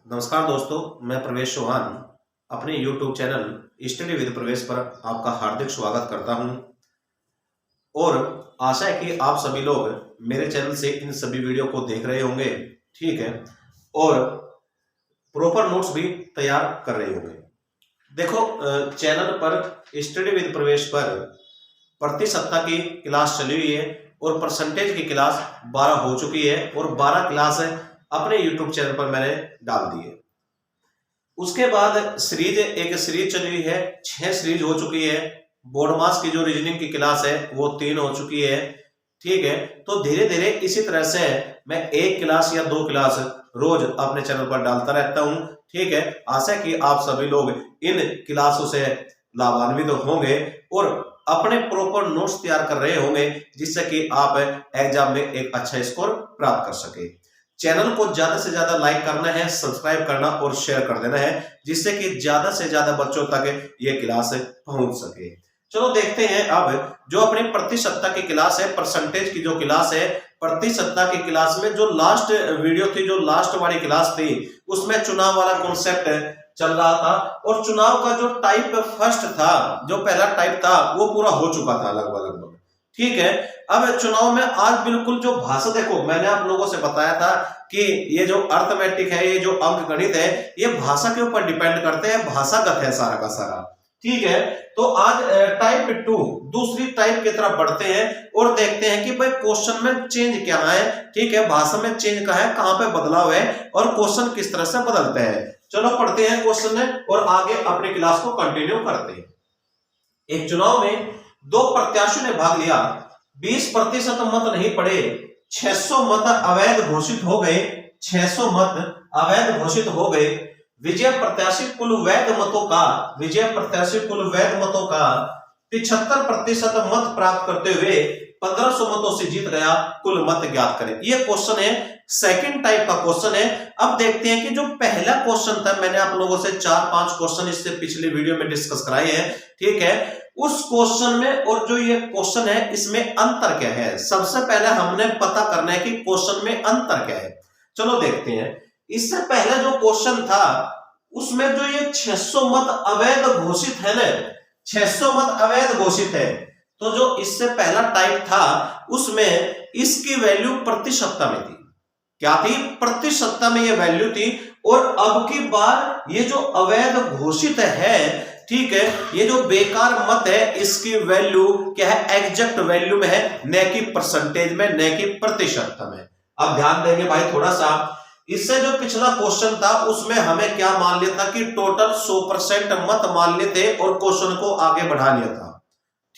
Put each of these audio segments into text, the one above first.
नमस्कार दोस्तों, मैं प्रवेश चौहान अपने YouTube चैनल स्टडी विद प्रवेश पर आपका हार्दिक स्वागत करता हूं और आशा है कि आप सभी लोग मेरे चैनल से इन सभी वीडियो को देख रहे होंगे, ठीक है, और प्रॉपर नोट्स भी तैयार कर रहे होंगे। देखो, चैनल पर स्टडी विद प्रवेश पर प्रति सप्ताह की क्लास चली हुई है और परसेंटेज की क्लास 12 हो चुकी है और 12 क्लास अपने YouTube चैनल पर मैंने डाल दी है। उसके बाद एक सीरीज चली हुई है, 6 सीरीज हो चुकी है। बोर्ड मास की जो रीजनिंग की क्लास है वो 3 हो चुकी है, ठीक है। तो धीरे धीरे इसी तरह से मैं 1 क्लास या 2 क्लास रोज अपने चैनल पर डालता रहता हूं, ठीक है। आशा है कि आप सभी लोग इन क्लासों से लाभान्वित होंगे और अपने प्रॉपर नोट्स तैयार कर रहे होंगे, जिससे कि आप एग्जाम में एक अच्छा स्कोर प्राप्त कर सके। चैनल को ज्यादा से ज्यादा लाइक करना है, सब्सक्राइब करना और शेयर कर देना है, जिससे कि ज्यादा से ज्यादा बच्चों तक ये क्लास पहुंच सके। चलो देखते हैं अब जो अपने प्रति सप्ताह की क्लास है, परसेंटेज की जो क्लास है। प्रति सप्ताह की क्लास में जो लास्ट वीडियो थी, जो लास्ट वाली क्लास थी, उसमें चुनाव वाला कॉन्सेप्ट चल रहा था और चुनाव का जो टाइप फर्स्ट था, जो पहला टाइप था, वो पूरा हो चुका था लगभग, ठीक है। अब चुनाव में आज बिल्कुल जो भाषा, देखो मैंने आप लोगों से बताया था कि ये जो अर्थमेटिक है, ये जो अंक गणित है, ये भाषा के ऊपर डिपेंड करते हैं, भाषागत है सारा का सारा, ठीक है। तो आज टाइप 2 दूसरी टाइप की तरफ बढ़ते हैं और देखते हैं कि भाई क्वेश्चन में चेंज क्या है, ठीक है, भाषा में चेंज क्या है, कहां पे बदलाव है और क्वेश्चन किस तरह से बदलते हैं। चलो पढ़ते हैं क्वेश्चन और आगे अपनी क्लास को कंटिन्यू करते हैं। एक चुनाव में 2 प्रत्याशियों ने भाग लिया, 20% मत नहीं पड़े, 600 मत अवैध घोषित हो गए, 600 मत अवैध घोषित हो गए। विजय प्रत्याशी कुल वैध मतों का 75% मत प्राप्त करते हुए 1500 मतों से जीत गया, कुल मत ज्ञात करें। ये क्वेश्चन है, सेकंड टाइप का क्वेश्चन है। अब देखते हैं कि जो पहला क्वेश्चन था, मैंने आप लोगों से 4-5 क्वेश्चन इससे पिछले वीडियो में डिस्कस कराए हैं, ठीक है। उस क्वेश्चन में और जो ये क्वेश्चन है, इसमें अंतर क्या है, सबसे पहले हमने पता करना है कि क्वेश्चन में अंतर क्या है। चलो देखते हैं। इससे पहले जो क्वेश्चन था उसमें जो ये 600 मत अवैध घोषित है ना, 600 मत अवैध घोषित है, तो जो इससे पहला टाइप था उसमें इसकी वैल्यू प्रति सप्ताह में थी। क्या थी? प्रति सप्ताह में ये वैल्यू थी। और अब की बार ये जो अवैध घोषित है, ठीक है, ये जो बेकार मत है, इसकी वैल्यू क्या है? एग्जैक्ट वैल्यू में है, न कि परसेंटेज में, न कि प्रतिशत में। अब ध्यान देंगे भाई थोड़ा सा। इससे जो पिछला क्वेश्चन था उसमें हमें क्या मान लिया था कि टोटल 100% मत मान लिए थे और क्वेश्चन को आगे बढ़ा लिया था,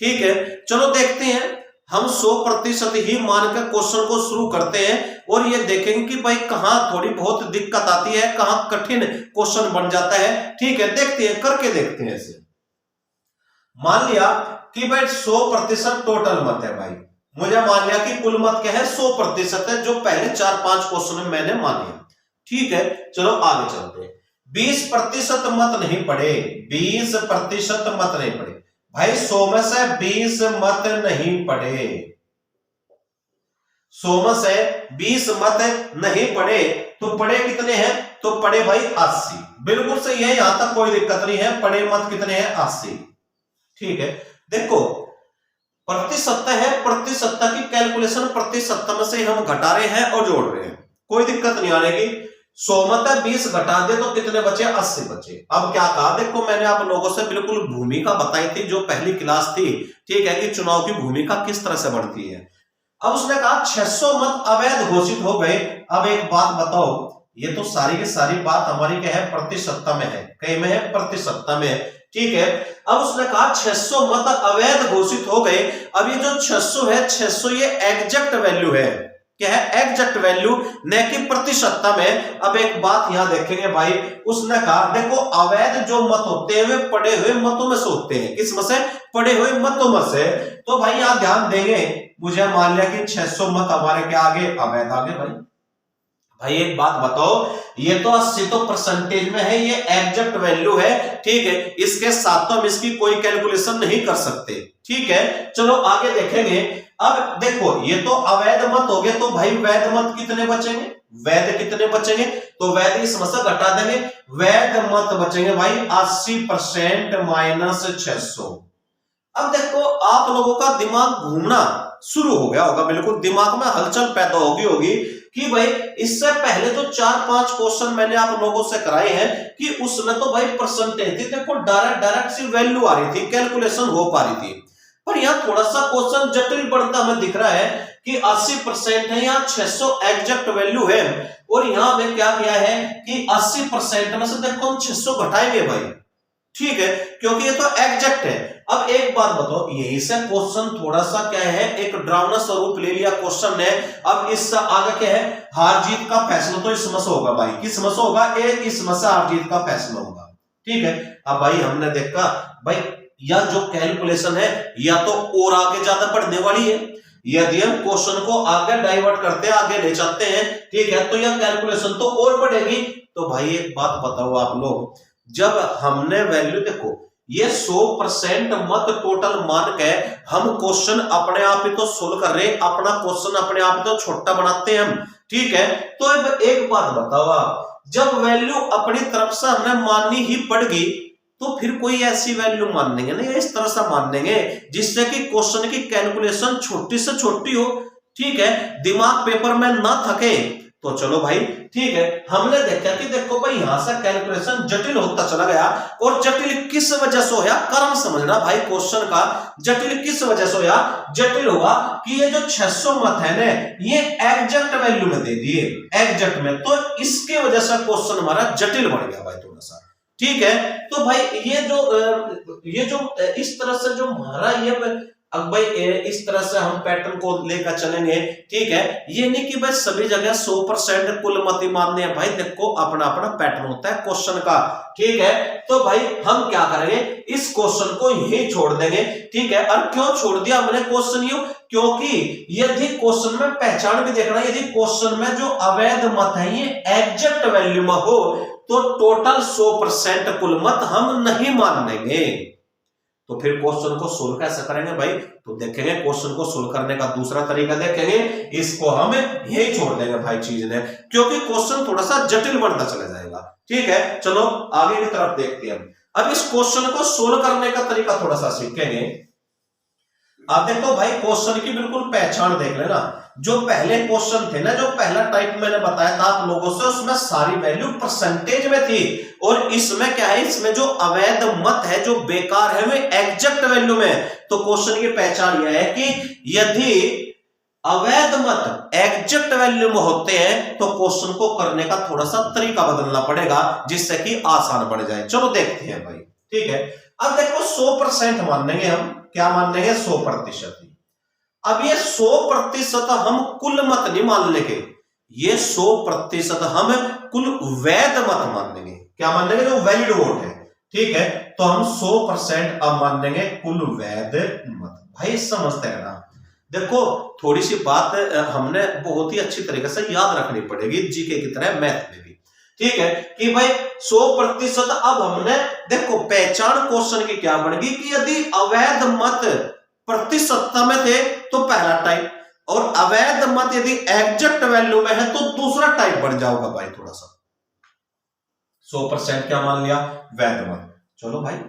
ठीक है। चलो देखते हैं, हम 100% ही मानकर क्वेश्चन को शुरू करते हैं और ये देखेंगे कि भाई कहां थोड़ी बहुत दिक्कत आती है, कहां कठिन क्वेश्चन बन जाता है, ठीक है। देखते हैं, करके देखते हैं इसे। मान लिया कि भाई 100% टोटल मत है, भाई मुझे मान लिया कि कुल मत क्या है, 100% है, जो पहले 4-5 क्वेश्चन में मैंने मान लिया, ठीक है। चलो आगे चलते हैं। 20% मत नहीं पड़े, 20% मत नहीं पड़े, भाई 100 में से 20 मत नहीं पड़े, 100 में से 20 मत नहीं पड़े, तो पड़े कितने हैं? तो पड़े भाई 80। बिल्कुल सही है, यहां तक कोई दिक्कत नहीं है। पड़े मत कितने हैं? 80, ठीक है। देखो प्रति सप्ताह है, प्रति सप्ताह की कैलकुलेशन प्रति सप्ताह में से हम घटा रहे हैं और जोड़ रहे हैं, कोई दिक्कत नहीं आएगी। 100 में से 20 घटा दे तो कितने बचे? 80 बचे। अब क्या कहा, देखो मैंने आप लोगों से बिल्कुल भूमिका बताई थी, जो पहली क्लास थी, ठीक है, कि चुनाव की भूमिका किस तरह से बढ़ती है। अब उसने कहा 600 मत अवैध घोषित हो गए। अब एक बात बताओ, ये तो सारी की सारी बात हमारी क्या है? प्रति सप्ताह में है, कहीं में है? प्रति सप्ताह में है, ठीक है। अब उसने कहा 600 मत अवैध घोषित हो गए। अब ये जो 600 है, 600 ये एग्जैक्ट वैल्यू है, क्या है? एग्जैक्ट वैल्यू, न कि प्रति सप्ताह में। अब एक बात यहां देखेंगे भाई, उसने कहा देखो अवैध जो मत होते हैं वे पड़े हुए मतों में से होते हैं। किस में से? पड़े हुए मतों में से। तो भाई यहां ध्यान देंगे, मुझे मान लिया कि 600 मत हमारे क्या आगे? अवैध आगे भाई, भाई एक बात बताओ, ये तो 80 तो परसेंटेज में है, ये एग्जैक्ट वैल्यू है, ठीक है, इसके साथ तो हम इसकी कोई कैलकुलेशन नहीं कर सकते, ठीक है। चलो आगे देखेंगे। अब देखो ये तो अवैध मत हो गए, तो भाई वैध मत कितने बचेंगे, वैध कितने बचेंगे, तो वैध इस मत से घटा देंगे, वैध मत बचेंगे भाई 80% माइनस 600। अब देखो आप लोगों का दिमाग घूमना शुरू हो गया होगा, बिल्कुल दिमाग में हलचल पैदा होगी कि भाई इससे पहले तो 4-5 क्वेश्चन मैंने आप लोगों से कराए हैं कि उसमें तो भाई परसेंटेज थी, देखो डायरेक्ट सी वैल्यू आ रही थी, कैलकुलेशन हो पा रही थी, पर यहाँ थोड़ा सा क्वेश्चन जटिल बनता हमें दिख रहा है कि 80% है, यहाँ 600 एग्जैक्ट वैल्यू है, और यहाँ हमें क्या किया है कि 80% में से देखो हम 600 घटाएंगे भाई, ठीक है, क्योंकि ये तो एग्जैक्ट है। अब एक बात बताओ, यही से क्वेश्चन थोड़ा सा क्या है, एक ड्रावना स्वरूप ले लिया क्वेश्चन ने। अब इससे आगे क्या है, हार जीत का फैसला तो इसमें से होगा भाई, किसमें से होगा, इसमें से हार जीत का फैसला होगा, ठीक है। अब भाई हमने देखा भाई यह जो कैलकुलेशन है या तो और आगे ज्यादा बढ़ने वाली है, यदि हम क्वेश्चन को आगे डाइवर्ट करते हैं, आगे ले जाते हैं, ठीक है, तो यह कैलकुलेशन तो और बढ़ेगी। तो भाई एक बात बताओ आप लोग, जब हमने वैल्यू देखो ये 100% मत टोटल मान के हम क्वेश्चन अपने आप ही तो सोल्व कर रहे हैं, अपना क्वेश्चन अपने आप ही तो छोटा बनाते हैं हम, ठीक है। तो अब एक बात बताओ आप, जब वैल्यू अपनी तरफ से हमने माननी ही पड़गी तो फिर कोई ऐसी वैल्यू मान लेंगे ना, इस तरह से मान लेंगे जिससे कि क्वेश्चन की कैलकुलेशन छोटी से छोटी हो, ठीक है, दिमाग पेपर में ना थके। तो चलो भाई ठीक है, हमने देखा कि देखो भाई यहां से कैलकुलेशन जटिल होता चला गया, और जटिल किस वजह से होया, कारण समझना भाई क्वेश्चन का, जटिल किस वजह से होया, जटिल हुआ कि ये जो 600 मत है ना, ये एग्जैक्ट वैल्यू में दे दिए, एग्जैक्ट में, तो इसके वजह से क्वेश्चन हमारा जटिल बन गया भाई थोड़ा सा, ठीक है। तो भाई ये जो इस तरह से जो हमारा ये, अब भाई इस तरह से हम पैटर्न को लेकर चलेंगे, ठीक है, ये नहीं कि भाई सभी जगह 100% कुल मत ही मानने हैं, भाई देखो अपना अपना पैटर्न होता है क्वेश्चन का, ठीक है। तो भाई हम क्या करेंगे, इस क्वेश्चन को यही छोड़ देंगे, ठीक है। और क्यों छोड़ दिया हमने क्वेश्चन यू, क्योंकि यदि क्वेश्चन में पहचान भी देखना, यदि क्वेश्चन में जो अवैध मत है ये एग्जैक्ट वैल्यू में हो तो टोटल 100% कुल मत हम नहीं मान लेंगे। तो फिर क्वेश्चन को सोल्व कैसे करेंगे भाई, तो देखेंगे क्वेश्चन को सोल्व करने का दूसरा तरीका देखेंगे, इसको हम यही छोड़ देंगे भाई चीज ने, क्योंकि क्वेश्चन थोड़ा सा जटिल बनता चला जाएगा, ठीक है। चलो आगे की तरफ देखते हैं। अब इस क्वेश्चन को सोल्व करने का तरीका थोड़ा सा सीखेंगे। आप देखो भाई क्वेश्चन की बिल्कुल पहचान देख लेना, जो पहले क्वेश्चन थे ना, जो पहला टाइप मैंने बताया था आप लोगों से, उसमें सारी वैल्यू परसेंटेज में थी, और इसमें क्या है, इसमें जो अवैध मत है, जो बेकार है, वो एग्जैक्ट वैल्यू में। तो क्वेश्चन की पहचान यह है कि यदि अवैध मत एग्जैक्ट वैल्यू में होते हैं तो क्वेश्चन को करने का थोड़ा सा तरीका बदलना पड़ेगा, जिससे कि आसान बढ़ जाए। चलो देखते हैं भाई, ठीक है। अब देखो 100% मान लेंगे हम, क्या मान लेंगे, 100%। अब ये 100% हम कुल मत नहीं मान लेंगे, ये 100% हम कुल वैध मत मान लेंगे। क्या मान लेंगे, जो वैलिड वोट है, ठीक है। तो हम 100% अब मान लेंगे कुल वैध मत। भाई समझते हैं ना, देखो थोड़ी सी बात हमने बहुत ही अच्छी तरीके से याद रखनी पड़ेगी, जीके की तरह मैथ में भी, ठीक है, कि भाई 100% अब हमने देखो पहचान क्वेश्चन की क्या बनेगी कि यदि अवैध मत प्रतिशत में थे तो पहला टाइप, और अवैध मत यदि एग्जैक्ट वैल्यू में है तो दूसरा टाइप बन जाएगा भाई थोड़ा सा। 100% क्या मान लिया, वैध मत। चलो भाई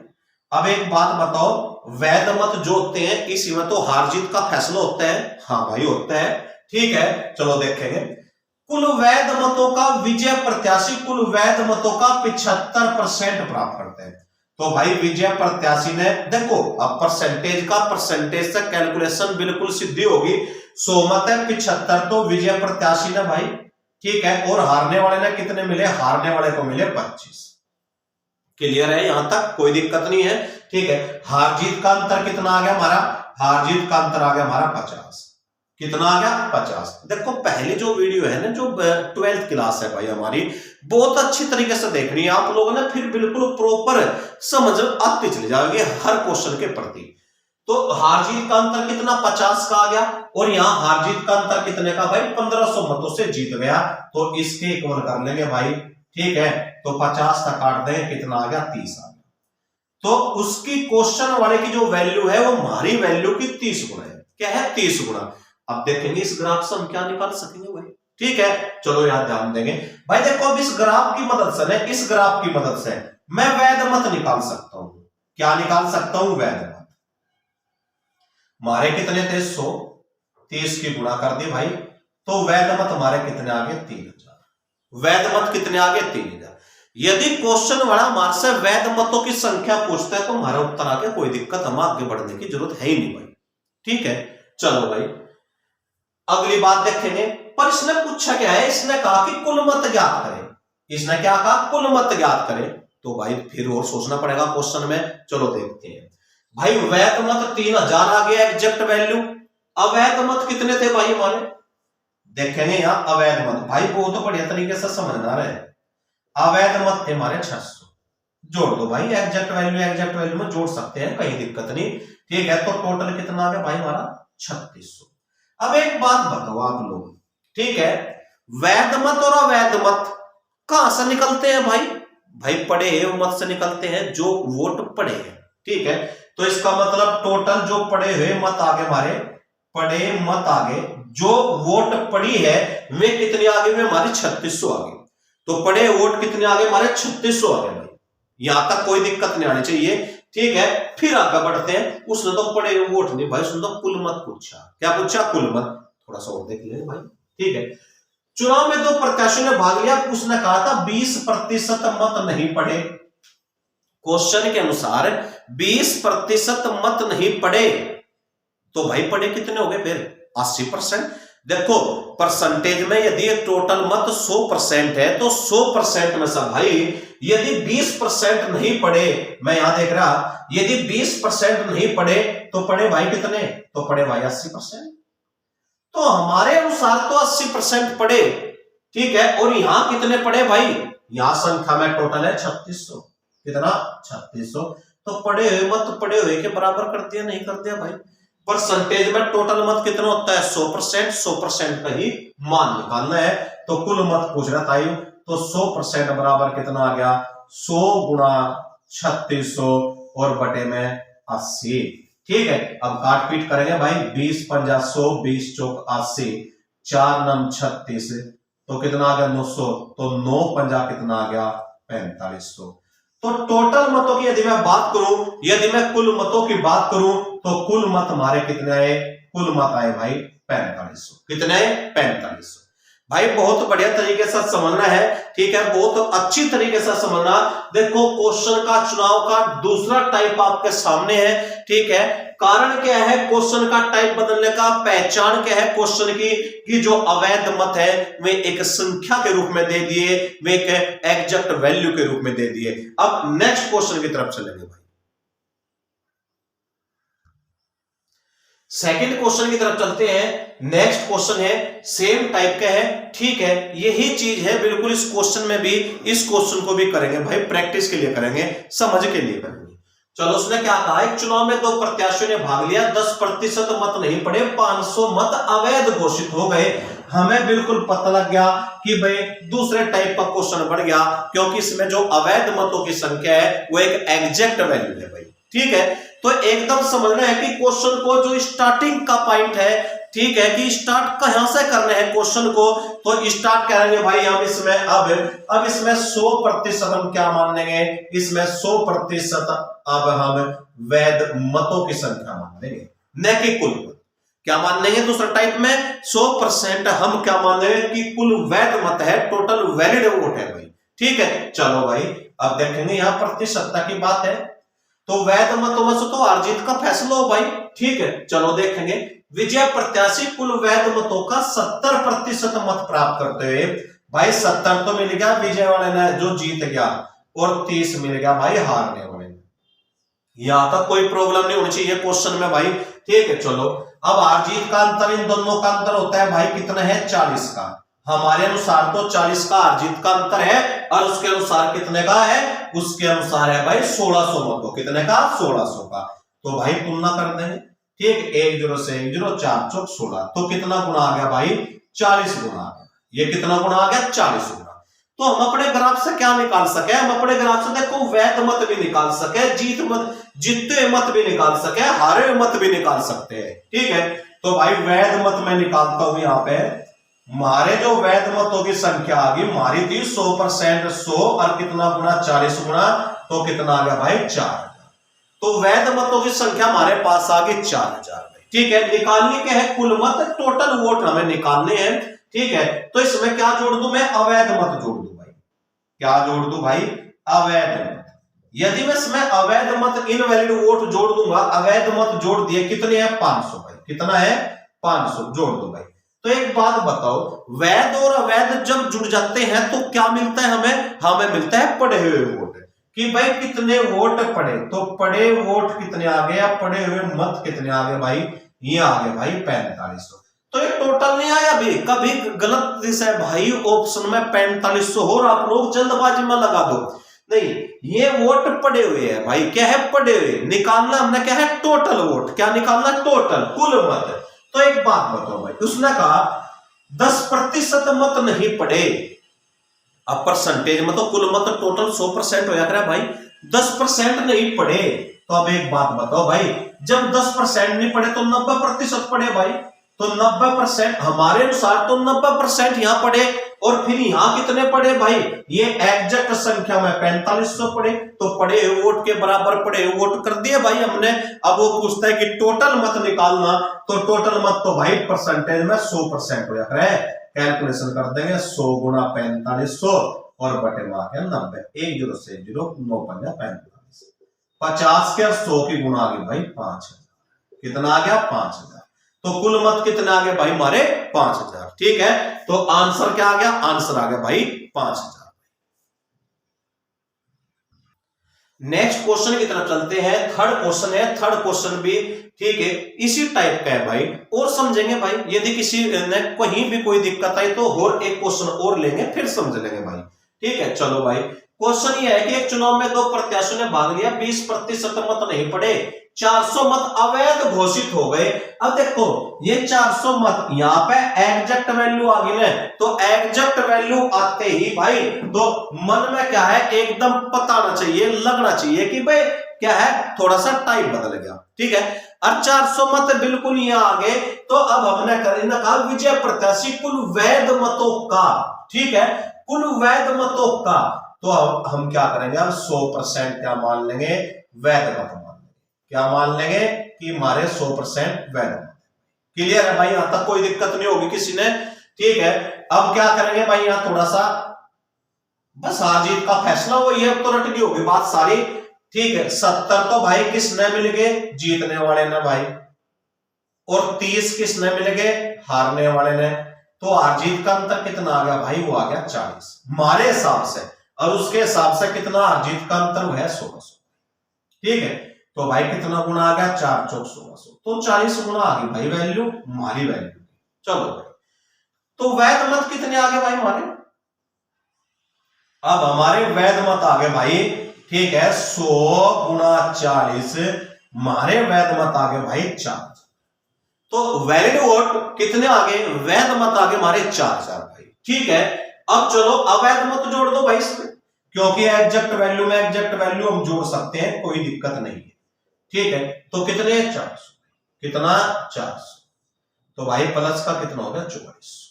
अब एक बात बताओ, वैध मत जो होते हैं इसी में तो हार जीत का फैसला होता है, हाँ भाई होता है, ठीक है। चलो देखेंगे, कुल वैध मतों का विजय प्रत्याशी कुल वैध मतों का 75% प्राप्त करते हैं। तो भाई विजय प्रत्याशी ने, देखो अब परसेंटेज से कैलकुलेशन बिल्कुल सीधी होगी, 100 मत है 75, तो विजय प्रत्याशी ने भाई, ठीक है, और हारने वाले ने कितने मिले, हारने वाले को मिले 25। क्लियर है, यहां तक कोई दिक्कत नहीं है, ठीक है। हार जीत का अंतर कितना आ गया हमारा, हार जीत का अंतर आ गया हमारा 50। कितना आ गया, 50। देखो पहली जो वीडियो है ना, जो 12th क्लास है भाई हमारी, बहुत अच्छी तरीके से देखनी है आप लोगों ने, फिर बिल्कुल प्रॉपर समझ आती चली जाएगी हर क्वेश्चन के प्रति। तो हार जीत का अंतर कितना 50 का आ गया, और यहाँ हार जीत का अंतर कितने का भाई 1500 मतों से जीत गया, तो इसके इक्वल कर लेंगे भाई। ठीक है, तो 50 का काट दें, कितना आ गया 30 आ गया। तो उसकी क्वेश्चन वाले की जो वैल्यू है वो हमारी वैल्यू की 30 गुना है। क्या है 30 गुना। अब देखेंगे इस ग्राफ से हम क्या निकाल सकेंगे भाई। ठीक है, चलो यहां ध्यान देंगे भाई। देखो अब इस ग्राफ की मदद से, इस ग्राफ की मदद से मैं वैध मत निकाल सकता हूं। क्या निकाल सकता हूं? वैध मत। हमारे कितने थे 100, 30 की गुणा कर दी भाई, तो वैध मत हमारे कितने आ गए 3000। वैध मत कितने आ गए 3000। यदि क्वेश्चन बड़ा हमारे से वैध मतों की संख्या पूछता है तो हमारा उत्तर आ गया, कोई दिक्कत, हम आगे बढ़ने की जरूरत है ही नहीं भाई। ठीक है, चलो भाई अगली बात देखेंगे। पर इसने पूछा क्या है, इसने कहा कि कुल मत ज्ञात करें। इसने क्या कहा? कुल मत ज्ञात करें। तो भाई फिर और सोचना पड़ेगा क्वेश्चन में। चलो देखते हैं भाई। वैध मत 3000 आ गया एग्जैक्ट वैल्यू। अवैध मत कितने थे भाई हमारे? देखेंगे यहां अवैध मत भाई बहुत बढ़िया तरीके से समझना रहे। अवैध मत थे हमारे 600। जोड़ दो भाई, एग्जैक्ट वैल्यू में जोड़ सकते हैं, कहीं दिक्कत नहीं। ठीक है, तो टोटल कितना आ गया भाई हमारा 3600। अब एक बात बताओ आप लोग, ठीक है, वैध मत और अवैध मत कहां से निकलते हैं भाई? भाई पढ़े हुए मत से निकलते हैं, जो वोट पड़े हैं। ठीक है, तो इसका मतलब टोटल जो पड़े हुए मत आगे हमारे, पड़े मत आगे जो वोट पड़ी है वे कितनी आगे में हमारी 3600 आगे। तो पड़े वोट कितने आगे हमारे 3600 आगे भाई। यहां तक कोई दिक्कत नहीं आनी चाहिए। ठीक है, फिर आगे बढ़ते हैं। उसने तो पड़े हुए वोट नहीं भाई, उसने तो कुल मत पूछा। क्या पूछा? कुल मत। थोड़ा सा और देख लेंगे भाई। ठीक है, चुनाव में 2 प्रत्याशियों ने भाग लिया। उसने कहा था 20% मत नहीं पड़े। क्वेश्चन के अनुसार 20% मत नहीं पड़े, तो भाई पड़े कितने हो गए फिर? 80%। देखो परसेंटेज में यदि टोटल मत 100% है तो 100% में से भाई यदि 20% नहीं पड़े, मैं यहां देख रहा, यदि 20% नहीं पड़े तो पड़े भाई कितने? तो पड़े भाई 80%। तो हमारे अनुसार तो 80% पड़े। ठीक है, और यहां कितने पड़े भाई? यहां संख्या में टोटल है 3600। कितना? 3600। तो पड़े हुए मत पड़े हुए के बराबर कर दिया, नहीं कर दिया भाई। परसेंटेज में टोटल मत कितना होता है? 100%। 100% का ही मान निकालना है। तो कुल मत पूछ रहा था, तो 100% बराबर कितना आ गया? 100 गुणा 3600 और बटे में 80। ठीक है, अब काट पीट करेंगे भाई। 20 पंजा 100, 20 चौक 80, 4 नम 36, तो कितना आ गया 900। तो 9 पंजा कितना आ गया? 4500। तो टोटल मतों की यदि मैं बात करूं, यदि मैं कुल मतों की बात करूं, तो कुल मत हमारे कितने आए? कुल मत आए भाई 4500। कितने आए? 4500। भाई बहुत बढ़िया तरीके से समझना है। ठीक है, बहुत अच्छी तरीके से समझना। देखो क्वेश्चन का चुनाव का दूसरा टाइप आपके सामने है। ठीक है, कारण क्या है क्वेश्चन का टाइप बदलने का? पहचान क्या है क्वेश्चन की? कि जो अवैध मत है वे एक संख्या के रूप में दे दिए, वे एक एग्जैक्ट वैल्यू के रूप में दे दिए। अब नेक्स्ट क्वेश्चन की तरफ चलेंगे भाई। सेकंड क्वेश्चन की तरफ चलते हैं। नेक्स्ट क्वेश्चन है सेम टाइप का है। ठीक है, यही चीज है बिल्कुल इस क्वेश्चन में भी। इस क्वेश्चन को भी करेंगे भाई, प्रैक्टिस के लिए करेंगे, समझ के लिए करेंगे। चलो उसने क्या कहा? एक चुनाव में 2 प्रत्याशियों ने भाग लिया, 10% मत नहीं पड़े, 500 मत अवैध घोषित हो गए। हमें बिल्कुल पता लग गया कि भाई दूसरे टाइप का क्वेश्चन बढ़ गया, क्योंकि इसमें जो अवैध मतों की संख्या है वो एक एग्जैक्ट वैल्यू है भाई। ठीक है, तो एकदम समझना है कि क्वेश्चन को जो स्टार्टिंग का पॉइंट है, ठीक है, कि स्टार्ट कहां से करना है क्वेश्चन को, तो स्टार्ट करेंगे भाई हम इसमें। अब इसमें 100% हम क्या मान लेंगे? इसमें 100% अब हम वैध मतों की संख्या मान लेंगे, न कि कुल। क्या मान लेंगे? दूसरा टाइप में 100% हम क्या मान लेंगे? कि कुल वैध मत है, टोटल वैलिड वोट है भाई। ठीक है, चलो भाई अब देखेंगे यहां प्रतिशतता की बात है, तो वैध मतों में से तो हार जीत का फैसला हो भाई। ठीक है, चलो देखेंगे। विजय प्रत्याशी कुल वैध मतों का 70% मत प्राप्त करते हुए, भाई 70 तो मिल गया विजय वाले ने जो जीत गया, और 30 मिल गया भाई हारने वाले ने। यहां तक कोई प्रॉब्लम नहीं होनी चाहिए क्वेश्चन में भाई। ठीक है, चलो अब हार जीत का अंतर इन दोनों का अंतर होता है भाई कितना है? 40 का। हमारे अनुसार तो 40 का हार जीत का अंतर है, और उसके अनुसार कितने का है? उसके अनुसार है भाई 1600 मतों। कितने का? 1600 का। तो भाई तुलना कर देंगे। ठीक, 1 0 से 1 0, 4 चौक 16, तो कितना गुना आ गया भाई? 40 गुना आ गया। ये कितना गुना आ गया? 40 गुना। तो हम अपने ग्राफ से क्या निकाल सके? हम अपने ग्राफ से देखो वैध मत भी निकाल सके, जीते हुए मत भी निकाल सके, हारे हुए मत भी निकाल सकते हैं। ठीक है, तो भाई वैध मत मैं निकालता हूं। यहाँ पे मारे जो वैध मतों की संख्या आ गई, मारी थी 100%, 100 और कितना गुना? 40 गुना, तो कितना आ गया भाई? 4000। तो वैध मतों की संख्या हमारे पास आ गई 4000। ठीक है, निकालने के है कुल मत, टोटल वोट हमें निकालने हैं। ठीक है, तो इसमें क्या जोड़ दूं मैं? अवैध मत जोड़ दूं भाई। क्या जोड़ दूं भाई? अवैध मत। यदि मैं इसमें अवैध मत, इनवैलिड वोट जोड़ दूंगा, अवैध मत जोड़ दिए, कितने हैं? 500 भाई। कितना है? 500 जोड़ दो भाई। तो एक बात बताओ, वैध और अवैध जब जुड़ जाते हैं तो क्या मिलता है हमें? हमें मिलता है पढ़े हुए वोट। कि भाई कितने वोट पड़े, तो पड़े वोट कितने आ गए, पड़े हुए मत कितने आ गए भाई? ये आ गए भाई 4500। तो ये टोटल नहीं आया भी, कभी गलत दिशा है भाई, ऑप्शन में 4500 हो और आप लोग जल्दबाजी में लगा दो। नहीं, ये वोट पड़े हुए हैं भाई। क्या है? पड़े हुए। निकालना हमने क्या है? Total vote. क्या निकालना? टोटल, कुल मत। तो एक बात बताओ भाई, उसने कहा 10% मत नहीं पड़े। अब परसेंटेज में तो कुल मत टोटल 100% हो जाता है भाई, 10% नहीं पड़े। तो अब एक बात बताओ भाई, जब 10% नहीं पड़े तो 90% पड़े भाई। तो 90% हमारे अनुसार तो 90% यहां पड़े, और फिर यहां कितने पड़े भाई? ये एग्जैक्ट संख्या में 4500 पड़े। तो पड़े हुए वोट के बराबर पड़े हुए वोट कर दिए भाई हमने। अब वो पूछता है कि टोटल मत निकालना, तो टोटल मत तो भाई परसेंटेज में 100% हो जाता है। कैलकुलेशन कर देंगे, 100 गुना 4500 और बटे में आ गया 90। 1 0 से 0, 9 पंजा 45, 50 के 100 की गुना आ गई भाई 5000। कितना आ गया? 5000। तो कुल मत कितने आ गए भाई हमारे? 5000। ठीक है, तो आंसर क्या आ गया? आंसर आ गया भाई 5000। नेक्स्ट क्वेश्चन की तरफ चलते हैं। थर्ड क्वेश्चन है। थर्ड क्वेश्चन भी ठीक है, इसी टाइप का है भाई, और समझेंगे भाई। यदि किसी ने कहीं भी कोई दिक्कत आई तो और एक क्वेश्चन और लेंगे, फिर समझ लेंगे भाई। ठीक है, चलो भाई। क्वेश्चन ये है कि एक चुनाव में 2 प्रत्याशियों ने भाग लिया, 20% मत नहीं पड़े, 400 मत अवैध घोषित हो गए। अब देखो ये 400 मत, यहाँ पे एग्जैक्ट वैल्यू आ गई ना, तो एग्जैक्ट वैल्यू आते ही भाई तो मन में क्या है? एकदम पता आना चाहिए, लगना चाहिए कि भाई क्या है, थोड़ा सा टाइम बदल गया। ठीक है, और 400 मत बिल्कुल ये आ गए। तो अब हमने कहा विजय प्रत्याशी कुल वैध मतों का। ठीक है, कुल वैध मतों का। तो अब हम क्या करेंगे? अब 100% क्या मान लेंगे? वैध मत मान लेंगे। क्या मान लेंगे? कि हमारे 100% वैध मत। क्लियर है भाई? यहां तक कोई दिक्कत नहीं होगी किसी ने। ठीक है, अब क्या करेंगे भाई? यहां थोड़ा सा बस हार जीत का फैसला हो, ये अब तो रट गई होगी बात सारी। ठीक है, 70 तो भाई किसने मिल गए? जीतने वाले ने भाई, और 30 किसने मिल गए? हारने वाले ने। तो हार जीत का अंतर कितना आ गया भाई? वो आ गया 40 हमारे हिसाब से, और उसके हिसाब से कितना हार जीत का अंतर वो है 1600। ठीक है, तो भाई कितना गुना आ गया? 4 चौक 1600, तो 40 गुना आ गई भाई वैल्यू, हमारी वैल्यू। चलो भाई, तो वैध मत कितने आ गए भाई हमारे? अब हमारे वैध मत आ गए भाई, ठीक है, 100 गुना 40, हमारे वैध मत आ गए भाई 40। तो वैलिड वोट कितने आ गए? वैध मत आ गए हमारे 4000 भाई। ठीक है, अब चलो अवैध मत जोड़ दो भाई इसमें, क्योंकि एग्जैक्ट वैल्यू में एग्जैक्ट वैल्यू हम जोड़ सकते हैं, कोई दिक्कत नहीं है। ठीक है, तो कितने? 400। कितना? 400। तो भाई प्लस का कितना हो गया? 4400।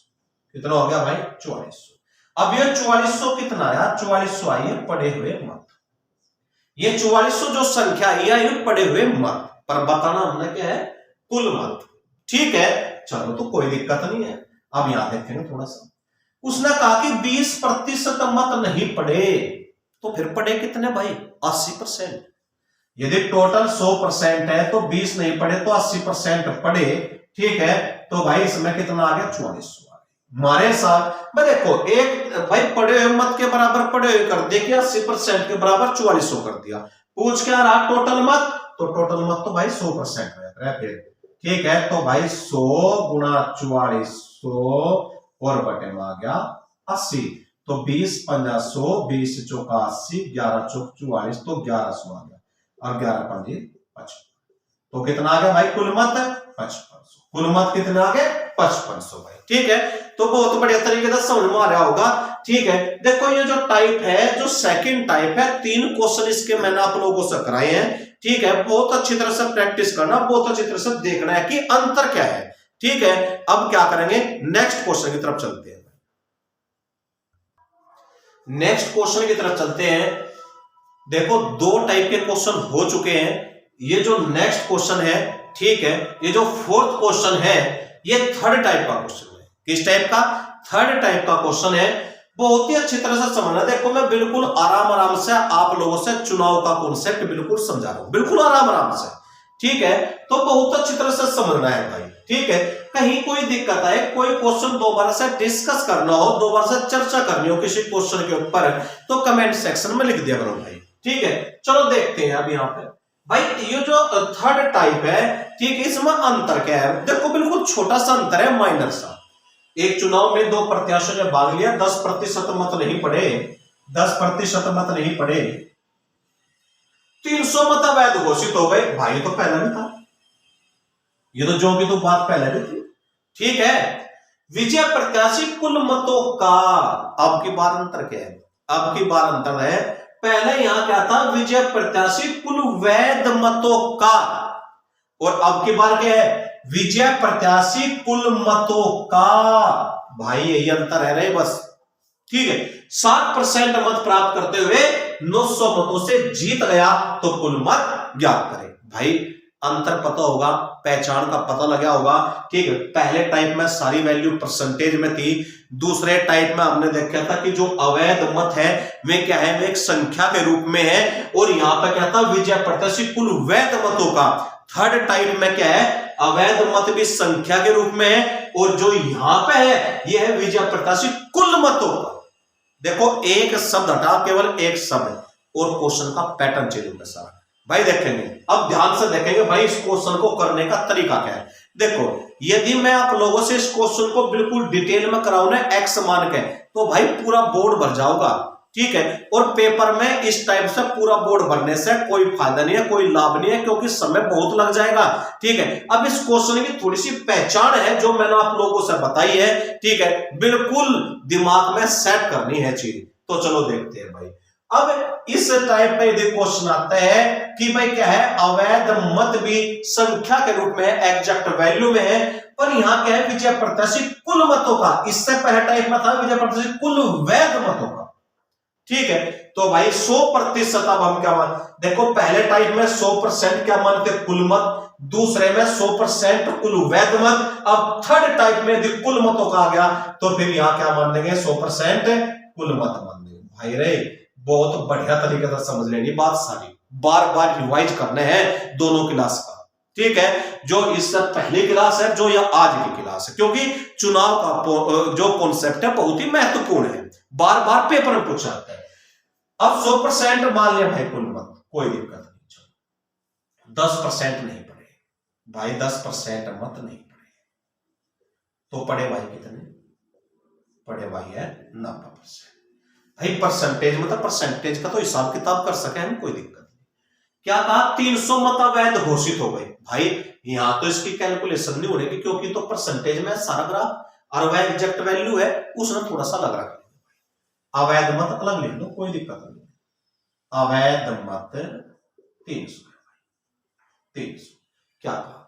कितना हो गया भाई? 4400। अब ये 4400 कितना आया? 4400 आई है पड़े हुए मत। ये 4400 जो संख्या आई है ये पड़े हुए मत, पर बताना हमने क्या है? कुल मत। ठीक है, चलो तो कोई दिक्कत नहीं है। अब यहां देखेंगे थोड़ा सा, उसने कहा कि 20% मत नहीं पड़े, तो फिर पड़े कितने भाई? 80%। यदि टोटल 100% है तो 20 नहीं पड़े तो 80% पड़े। ठीक है, तो भाई इसमें कितना आ गया? 4400 आ गया हमारे साथ। मैं देखो एक भाई पड़े हुए मत के बराबर पड़े हुए कर दिए, 80% के बराबर 4400 कर दिया। पूछ क्या रहा? टोटल मत। तो टोटल मत तो भाई 100% हो जाता है फिर। ठीक है, तो भाई 100 गुना 4400 और बटे में आ गया 80। तो 20 पंजा 100, 20 चौका 80, 11 चौक 44, तो 1100 आ गया, और 11 पंजे 55। तो कितना आ गया भाई कुल मत 5500। कुल मत कितना आ गया 5500 भाई। ठीक है, तो बहुत बढ़िया तरीके से समझ में आ रहा होगा। ठीक है, देखो ये जो टाइप है, जो सेकंड टाइप है, 3 क्वेश्चन इसके मैंने आप लोगों से कराए हैं। ठीक है, बहुत अच्छी तरह से प्रैक्टिस करना, बहुत अच्छी तरह से देखना है कि अंतर क्या है। ठीक है, अब क्या करेंगे, नेक्स्ट क्वेश्चन की तरफ चलते हैं। नेक्स्ट क्वेश्चन की तरफ चलते हैं। देखो 2 टाइप के क्वेश्चन हो चुके हैं। ये जो नेक्स्ट क्वेश्चन है, ठीक है, ये जो फोर्थ क्वेश्चन है, ये थर्ड टाइप का क्वेश्चन है। किस टाइप का, थर्ड टाइप का क्वेश्चन है। बहुत ही अच्छी तरह से समझना। देखो मैं बिल्कुल आराम से आप लोगों से चुनाव का कॉन्सेप्ट बिल्कुल समझा रहा हूं, बिल्कुल आराम से। ठीक है, तो बहुत अच्छी तरह से समझना है भाई। ठीक है, कहीं कोई दिक्कत है, कोई क्वेश्चन दोबारा से डिस्कस करना हो, दोबारा से चर्चा करनी हो किसी क्वेश्चन के ऊपर, तो कमेंट सेक्शन में लिख दिया करो भाई। ठीक है, चलो देखते हैं अब यहाँ पे भाई ये जो थर्ड टाइप है। ठीक है, इसमें अंतर क्या है, देखो बिल्कुल छोटा सा अंतर है, माइनर सा। एक चुनाव में 2 प्रत्याशियों ने भाग लिया, 10% मत नहीं पड़े, 10% मत नहीं पड़े, 300 मत अवैध घोषित हो गए। भाई तो पहला भी था, ये तो जो भी तो बात पहले भी थी। ठीक है, विजय प्रत्याशी कुल मतों का, अब की बार अंतर क्या है, अब की बार अंतर है, पहले यहां क्या था, विजय प्रत्याशी कुल वैध मतों का, और अब की बार क्या है, विजय प्रत्याशी कुल मतों का। भाई यही अंतर है रे बस। ठीक है, 60% मत प्राप्त करते हुए 900 मतों से जीत गया, तो कुल मत ज्ञात करें। भाई अंतर पता होगा, पहचान का पता लगा होगा। ठीक है, पहले टाइप में सारी वैल्यू परसेंटेज में थी, दूसरे टाइप में हमने देखा था कि जो अवैध मत है वे क्या है, वे एक संख्या के रूप में है, और यहां पर क्या था, विजय प्रत्याशी कुल वैध मतों का। थर्ड टाइप में क्या है, अवैध मत भी संख्या के रूप में है, और जो यहां पे है यह है विजय प्रत्याशी कुल मतों का। देखो एक शब्द हटा, केवल एक शब्द, और क्वेश्चन का पैटर्न चेंज होगा सारा। भाई देखेंगे, अब ध्यान से देखेंगे भाई इस क्वेश्चन को करने का तरीका क्या है। देखो यदि मैं आप लोगों से इस क्वेश्चन को बिल्कुल डिटेल में कराऊं ना एक्स मान के, तो भाई पूरा बोर्ड भर जाओगा। ठीक है, और पेपर में इस टाइप से पूरा बोर्ड भरने से कोई फायदा नहीं है, कोई लाभ नहीं है, क्योंकि समय बहुत लग जाएगा। ठीक है, अब इस क्वेश्चन की थोड़ी सी पहचान है जो मैंने आप लोगों से बताई है। ठीक है, बिल्कुल दिमाग में सेट करनी है चीज। तो चलो देखते हैं भाई। अब इस टाइप में यदि क्वेश्चन आता है कि भाई क्या है, अवैध मत भी संख्या के रूप में है, एग्जैक्ट वैल्यू में है, पर यहां क्या है, विजय प्रत्याशी कुल मतों का। इससे पहले टाइप में था विजय प्रत्याशी कुल वैध मतों का। ठीक है, तो भाई 100%। अब हम क्या मान, देखो पहले टाइप में 100% क्या मानते, कुल मत, दूसरे में 100% कुल वैध मत। अब थर्ड टाइप में यदि कुल मतों का आ गया, तो फिर यहां क्या मान देंगे, 100% कुल मत मान देंगे। भाई रे बहुत बढ़िया तरीके से समझ लेनी बात सारी, बार बार रिवाइज करने हैं दोनों क्लास का। ठीक है, जो इससे पहली क्लास है, जो या आज की क्लास है, क्योंकि चुनाव का जो कॉन्सेप्ट है बहुत ही महत्वपूर्ण है, बार बार पेपर में पूछा जाता है। अब 100% मान लिया भाई कुल मत, कोई दिक्कत नहीं, चलो 10% नहीं पड़े भाई, 10% मत नहीं पड़े, तो पड़े भाई कितने पड़े भाई है 90%। भाई परसेंटेज मतलब परसेंटेज का तो हिसाब किताब कर सके हम, कोई दिक्कत नहीं। क्या कहा, 300 मत अवैध घोषित हो गए। भाई यहां तो इसकी कैलकुलेशन नहीं होने की, क्योंकि तो परसेंटेज में सारा ग्राफ और वह एग्जैक्ट वैल्यू है, उसने थोड़ा सा लग रहा है। अवैध मत अलग लिख लो, कोई दिक्कत नहीं। अवैध मत 300। क्या कहा,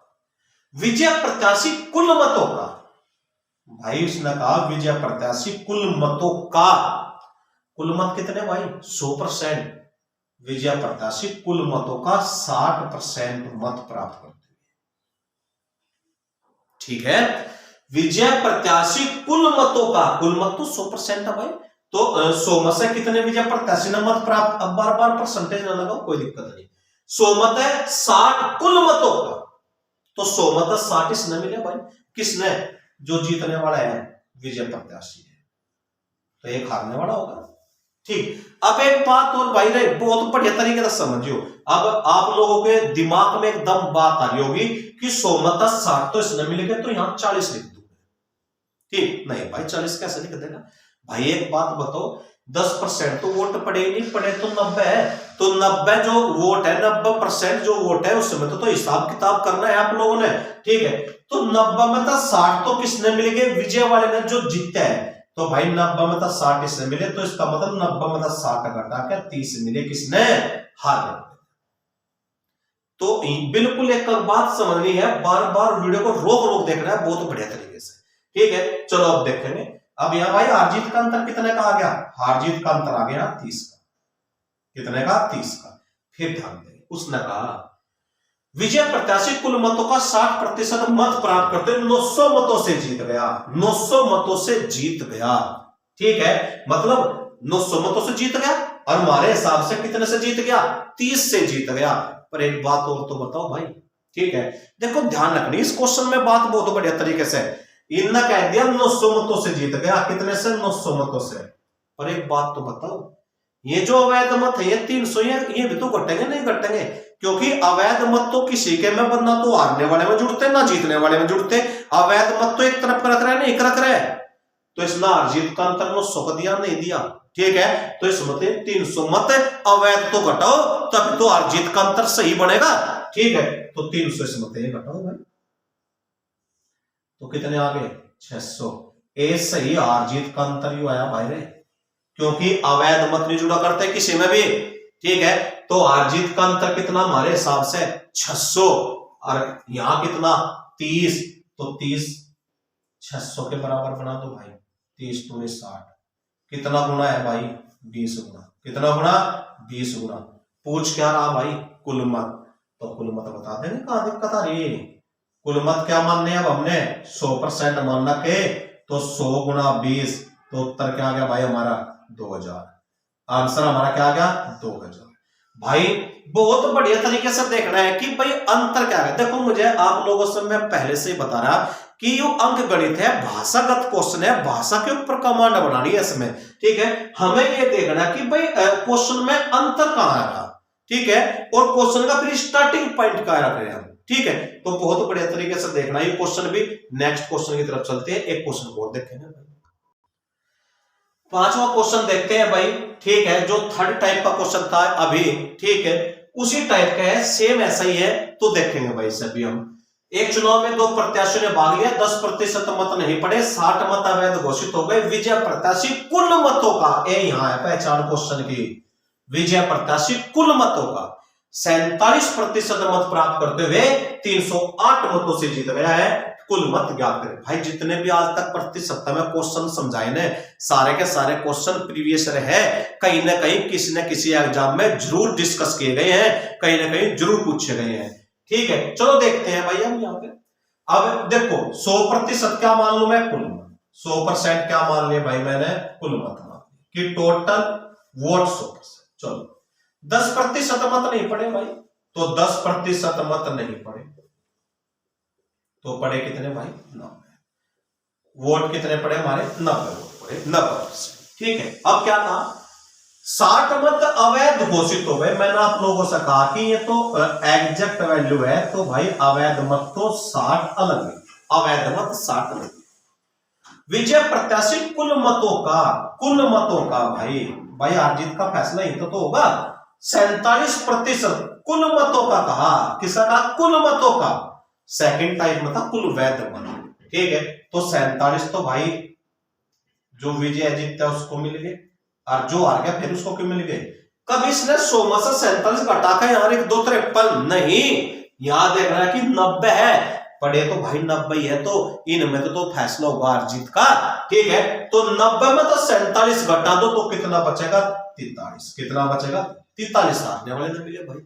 विजय प्रत्याशी कुल मतों का। भाई उसने कहा विजय प्रत्याशी कुल मतों का, कुल मत कितने भाई 100%, विजय प्रत्याशी कुल मतों का 60% मत प्राप्त करते हैं। ठीक है, विजय प्रत्याशी कुल मतों का, कुल मत तो 100% है भाई, तो 100 मत से कितने विजय प्रत्याशी ने मत प्राप्त, अब बार बार परसेंटेज ना लगाओ, कोई दिक्कत नहीं। 100 मत है 60 कुल मतों का, तो 100 मत 60 इसने मिले भाई, किसने, जो जीतने वाला है विजय प्रत्याशी है, तो एक हारने वाला होगा। ठीक, अब एक बात और भाई रे बहुत बढ़िया तरीके से समझियो। अब आप लोगों के दिमाग में एकदम बात आ रही होगी कि 100 मत 60 तो इसने मिल गए, तो यहां 40 लिख दूंगा। ठीक नहीं भाई, 40 कैसे लिख देगा भाई, एक बात बताओ, 10% तो वोट पड़े ही नहीं, पड़े तो 90 है। तो 90 जो वोट है, 90% जो वोट है उसमें तो हिसाब किताब करना है आप लोगों ने, ठीक है। तो 90 में तो 60 तो किसने मिल गए, विजय वाले ने जो जीते है। तो भाई 90 में तो 60 इसने मिले, तो इसका मतलब 90 में तो 60 घटा के 30 मिले किसने, हार। तो बिल्कुल एक बात समझनी है, बार बार वीडियो को रोक रोक देखना है बहुत बढ़िया तरीके से, ठीक है। चलो अब देखेंगे, अब यहाँ भाई हार जीत का अंतर कितने का आ गया, हार जीत का अंतर आ गया 30 का, कितने का, 30 का। फिर ध्यान दें, उसने कहा विजय प्रत्याशी कुल मतों का 60% मत प्राप्त करते 900 मतों से जीत गया, 900 मतों से जीत गया, ठीक है। मतलब 900 मतों से जीत गया, और हमारे हिसाब से कितने से जीत गया, 30 से जीत गया। पर एक बात और तो बताओ भाई, ठीक है। देखो ध्यान रखनी इस क्वेश्चन में बात बहुत बढ़िया तरीके से, इन्होंने कह दिया 900 मतों से जीत गया, कितने से, 900 मतों से। पर एक बात तो बताओ, ये जो अवैध मत है ये 300, ये भी तो घटेंगे, नहीं घटेंगे, क्योंकि अवैध मत तो किसी के में बनना तो हारने वाले में जुड़ते ना जीतने वाले में जुड़ते। अवैध मत तो एक तरफ रख रहे हैं, नहीं रख रहे, तो इसमें हार जीत का अंतर 900 का दिया, नहीं दिया, ठीक है। तो इसमें 300 मत अवैध तो घटाओ, तब तो हार जीत का अंतर सही बनेगा, ठीक है। तो 300 इसमें घटाओ भाई, तो कितने आ गए, 600। ए सही हार जीत का अंतर ही आया भाई रे, क्योंकि अवैध मत नहीं जुड़ा करते किसी में भी, ठीक है। तो हार जीत का अंतर कितना हमारे हिसाब से 600, और यहां कितना 30, तो 30 600 के बराबर बना दो भाई, 30 दूनी 60, कितना गुना है भाई, 20 गुना, कितना गुना, 20 गुना। पूछ क्या रहा भाई, कुल मत, तो कुल मत बता देंगे, कहां दिक्कत आ रही है। कुल मत क्या मानने, अब हमने 100% मानना के, तो 100 गुना 20, तो उत्तर क्या आ गया भाई हमारा 2000, आंसर हमारा क्या आ गया 2000। भाई बहुत बढ़िया तरीके से देखना है कि भाई अंतर क्या है। देखो मुझे आप लोगों से मैं पहले से ही बता रहा कि ये अंक गणित है, भाषागत क्वेश्चन है, भाषा के ऊपर कमांड बनानी है इसमें, ठीक है। हमें ये देखना है कि भाई क्वेश्चन में अंतर कहां आएगा, ठीक है, और क्वेश्चन का फिर स्टार्टिंग पॉइंट क्या रख रहे हैं हम, ठीक है। तो बहुत बढ़िया तरीके से देखना ये क्वेश्चन भी। नेक्स्ट क्वेश्चन की तरफ चलते हैं, एक क्वेश्चन और देखेंगे भाई, 5वां क्वेश्चन देखते हैं भाई, ठीक है। जो थर्ड टाइप का क्वेश्चन था अभी, ठीक है, उसी टाइप का है, सेम ऐसा ही है, तो देखेंगे भाई सभी हम। एक चुनाव में 2 प्रत्याशियों ने भाग लिया, 10% मत नहीं पड़े, 60 मत अवैध घोषित हो गए, विजय प्रत्याशी कुल मतों का, यहां है पहचान क्वेश्चन की, विजय प्रत्याशी कुल मतों का 47% मत प्राप्त करते हुए 308 मतों से जीत गया है, कुल मत ज्ञात करें। भाई जितने भी आज तक प्रति सप्ताह में क्वेश्चन समझाए ने, सारे के सारे क्वेश्चन प्रीवियस है, कहीं ना कहीं किसी न किसी एग्जाम में जरूर डिस्कस किए गए हैं, कहीं ना कहीं जरूर पूछे गए हैं, ठीक है। चलो देखते हैं भाई हम यहाँ पे। अब देखो 100% क्या मान लू मैं, कुल मत, 100% क्या मान लिया भाई मैंने, कुल मत मान लिया कि टोटल वोट 100%। चलो 10% मत नहीं पड़े भाई, तो 10% मत नहीं पड़े, तो पड़े कितने भाई 90, वोट कितने पड़े हमारे 90 वोट पड़े, 90%, ठीक है। अब क्या कहा, 60 मत अवैध घोषित हो गए। मैंने आप लोगों से कहा कि ये तो एग्जैक्ट वैल्यू है, तो भाई अवैध मत तो 60 अलग है, अवैध मत 60 अलग। विजय प्रत्याशी कुल मतों का भाई हार जीत का फैसला ही तो होगा। 47% कुल मतों का कहा, किसका कहा, कुल मतों का। सेकंड टाइप में था कुल वैध मत, ठीक है। तो 47 तो भाई जो विजय जीतता है उसको मिल गए, और जो हार गया फिर उसको क्यों मिल गए। कभी इसने 100 में से 47 घटा के यहाँ 1 2 53 नहीं, यहां देख रहा है कि 90 है, पड़े तो भाई 90 है, तो इनमें तो फैसला होगा हार जीत का, ठीक है। तो 90 में तो 47 घटा दो तो कितना बचेगा 43, कितना बचेगा 43, हारने वाले ने मिले भाई।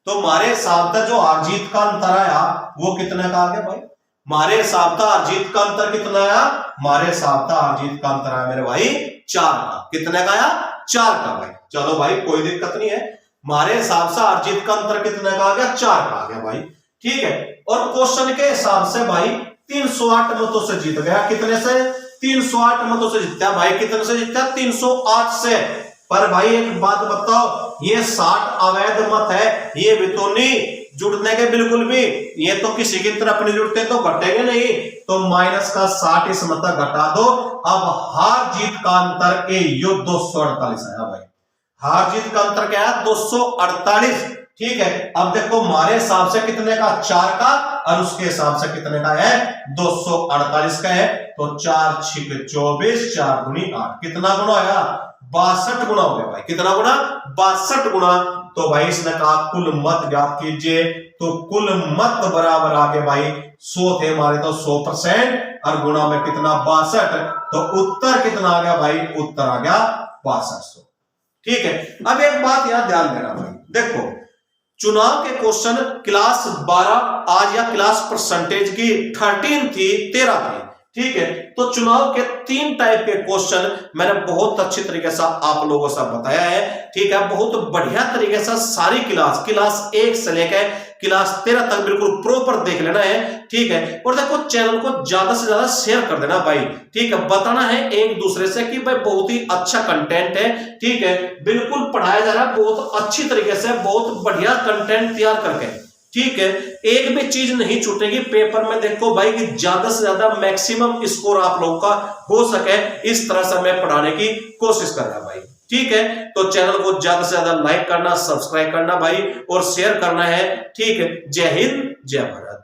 तो हमारे हिसाब से जो हार जीत का अंतर आया वो कितने का आ गया भाई, हमारे हिसाब से हार जीत का अंतर कितना आया, हमारे हिसाब से हार जीत का अंतर आया मेरे भाई 4 का, कितने का आया 4 का भाई। चलो भाई कोई दिक्कत नहीं है, हमारे हिसाब से हार जीत का अंतर कितने का आ गया 4 का आ गया भाई, ठीक है। और क्वेश्चन के हिसाब से भाई 308 मतों से जीत गया, कितने से 308 मतों से जीता भाई, कितने से जीता 308 से, पर भाई एक बात बताओ, ये 60 अवैध मत है, ये भी तो नहीं जुड़ने के बिल्कुल भी, ये तो किसी की तरफ नहीं जुड़ते तो घटेंगे नहीं। तो माइनस का 60 इस मत घटा दो। अब हार जीत का अंतर ए यो 248 आया भाई। हार जीत का अंतर क्या है? 248। ठीक है, अब देखो हमारे हिसाब से कितने का? 4 का, और उसके हिसाब से कितने का है? 248 का है। तो 4 6 24, 4 दूनी 8, कितना गुना आया? 62 गुना हो गया भाई। कितना गुना? 62 गुना। तो भाई इसने कहा कुल मत ज्ञात कीजिए, तो कुल मत बराबर आ गए भाई 100 थे हमारे, तो 100% और गुणा में कितना? 62। तो उत्तर कितना आ गया भाई? उत्तर आ गया 6200। ठीक है, अब एक बात यहां ध्यान देना भाई, देखो चुनाव के क्वेश्चन क्लास 12 आज या क्लास परसेंटेज की 13 थी, 13 थी। ठीक है, तो चुनाव के 3 टाइप के क्वेश्चन मैंने बहुत अच्छी तरीके से आप लोगों से बताया है। ठीक है, बहुत बढ़िया तरीके से सारी क्लास 1 से लेकर क्लास 13 तक बिल्कुल प्रॉपर देख लेना है। ठीक है, और देखो चैनल को ज्यादा से ज्यादा शेयर कर देना भाई। ठीक है, बताना है एक दूसरे से कि भाई बहुत ही अच्छा कंटेंट है। ठीक है, बिल्कुल पढ़ाया जा रहा है बहुत अच्छी तरीके से, बहुत बढ़िया कंटेंट तैयार करके। ठीक है, एक भी चीज नहीं छूटेगी पेपर में। देखो भाई कि ज्यादा से ज्यादा मैक्सिमम स्कोर आप लोगों का हो सके, इस तरह से मैं पढ़ाने की कोशिश कर रहा भाई। ठीक है, तो चैनल को ज्यादा से ज्यादा लाइक करना, सब्सक्राइब करना भाई, और शेयर करना है। ठीक है, जय हिंद, जय भारत।